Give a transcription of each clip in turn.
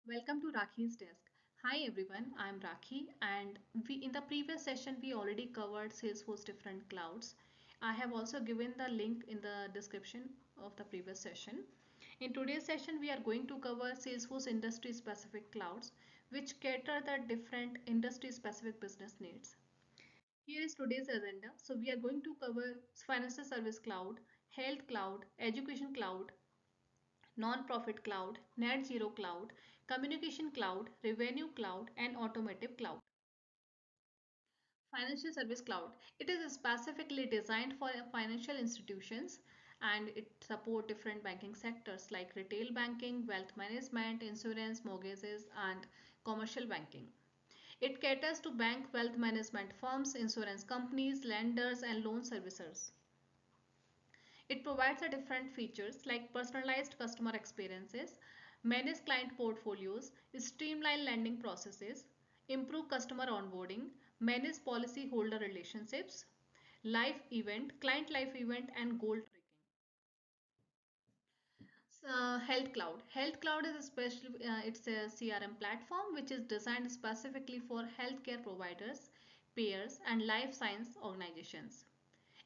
Welcome to Rakhi's desk. Hi everyone, I'm Rakhi and we in the previous session we already covered Salesforce different clouds. I have also given the link in the description of the previous session. In today's session we are going to cover Salesforce industry specific clouds which cater the different industry specific business needs. Here is today's agenda. So we are going to cover financial service cloud, health cloud, education cloud, non-profit cloud, net zero cloud, communication cloud, revenue cloud, and automotive cloud. Financial service cloud. It is specifically designed for financial institutions and it support different banking sectors like retail banking, wealth management, insurance, mortgages, and commercial banking. It caters to bank wealth management firms, insurance companies, lenders, and loan servicers. It provides a different features like personalized customer experiences, manage client portfolios, streamline lending processes, improve customer onboarding, manage policy holder relationships, live event, client live event, and goal tracking. Health Cloud. Health Cloud is a special, it's a CRM platform which is designed specifically for healthcare providers, payers, and life science organizations.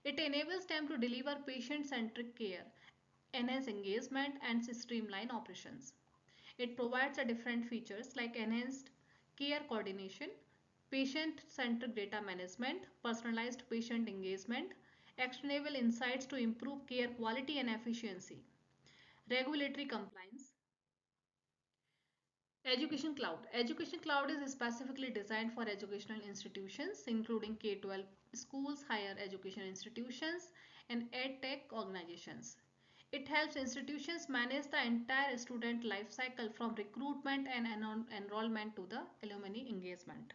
It enables them to deliver patient-centric care, enhance engagement, and streamline operations. It provides a different features like enhanced care coordination, patient-centric data management, personalized patient engagement, actionable insights to improve care quality and efficiency, regulatory compliance. Education Cloud. Education Cloud is specifically designed for educational institutions, including K-12 schools, higher education institutions, and EdTech organizations. It helps institutions manage the entire student life cycle from recruitment and enrollment to the alumni engagement.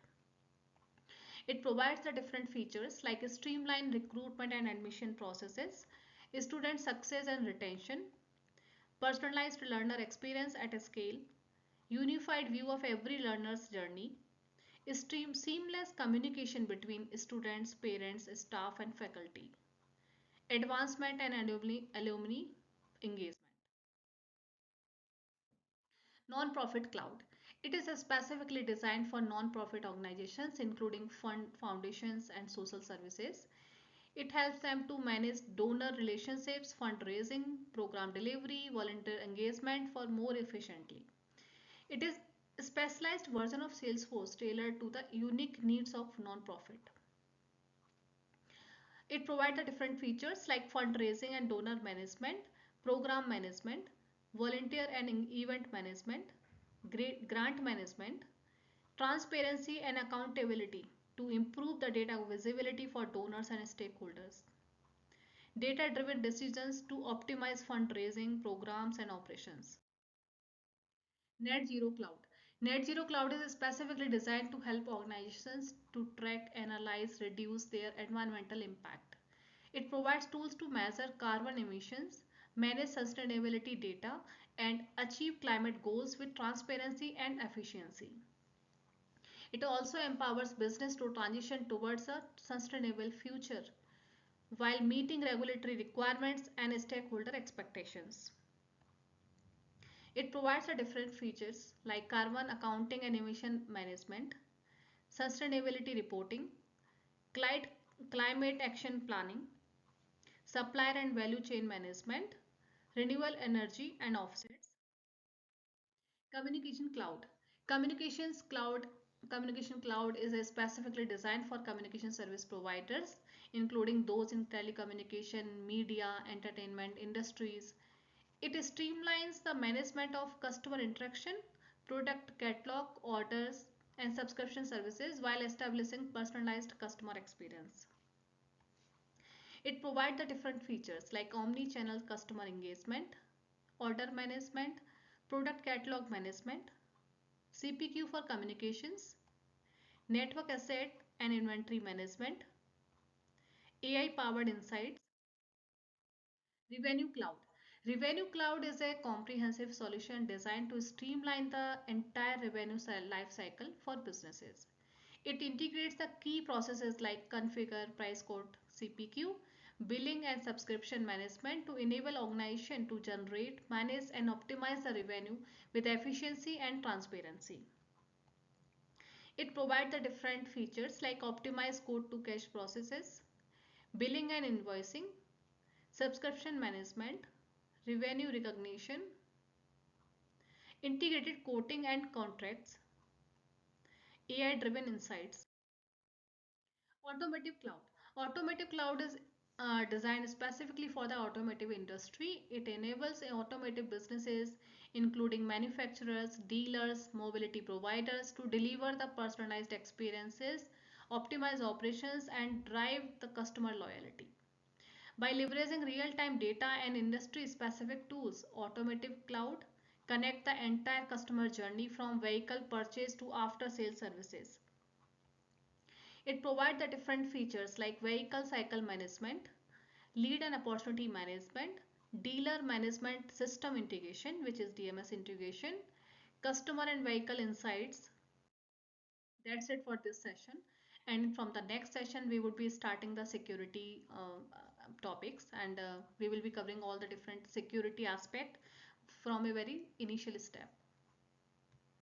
It provides the different features like a streamlined recruitment and admission processes, student success and retention, personalized learner experience at a scale, unified view of every learner's journey, seamless communication between students, parents, staff, and faculty, advancement and alumni engagement. Non-profit cloud. It is specifically designed for non-profit organizations, including fund, foundations, and social services. It helps them to manage donor relationships, fundraising, program delivery, volunteer engagement for more efficiently. It is a specialized version of Salesforce tailored to the unique needs of non-profit. It provides the different features like fundraising and donor management, program management, volunteer and event management, grant management, transparency and accountability to improve the data visibility for donors and stakeholders, data-driven decisions to optimize fundraising programs and operations. Net Zero Cloud. Net Zero Cloud is specifically designed to help organizations to track, analyze, reduce their environmental impact. It provides tools to measure carbon emissions, manage sustainability data, and achieve climate goals with transparency and efficiency. It also empowers business to transition towards a sustainable future while meeting regulatory requirements and stakeholder expectations. It provides a different features like carbon accounting and emission management, sustainability reporting, climate action planning, supplier and value chain management, renewable energy and offsets. Communication cloud. Communications cloud Communication cloud is specifically designed for communication service providers, including those in telecommunication, media, entertainment industries. It streamlines the management of customer interaction, product catalog, orders, and subscription services while establishing personalized customer experience. It provides the different features like omni-channel customer engagement, order management, product catalog management, CPQ for communications, network asset and inventory management, AI powered insights, Revenue Cloud. Revenue Cloud is a comprehensive solution designed to streamline the entire revenue life cycle for businesses. It integrates the key processes like configure, price quote, CPQ billing and subscription management to enable organization to generate, manage and optimize the revenue with efficiency and transparency. It provides the different features like optimized quote to cash processes, billing and invoicing, subscription management, revenue recognition, integrated quoting and contracts, AI driven insights. Automotive cloud. Automotive cloud is designed specifically for the automotive industry. It enables automotive businesses, including manufacturers, dealers, mobility providers, to deliver the personalized experiences, optimize operations, and drive the customer loyalty. By leveraging real-time data and industry-specific tools, Automotive Cloud connect the entire customer journey from vehicle purchase to after-sales services. It provides the different features like vehicle cycle management, lead and opportunity management, dealer management system integration, which is DMS integration, customer and vehicle insights. That's it for this session. And from the next session, we would be starting the security topics, and we will be covering all the different security aspect from a very initial step.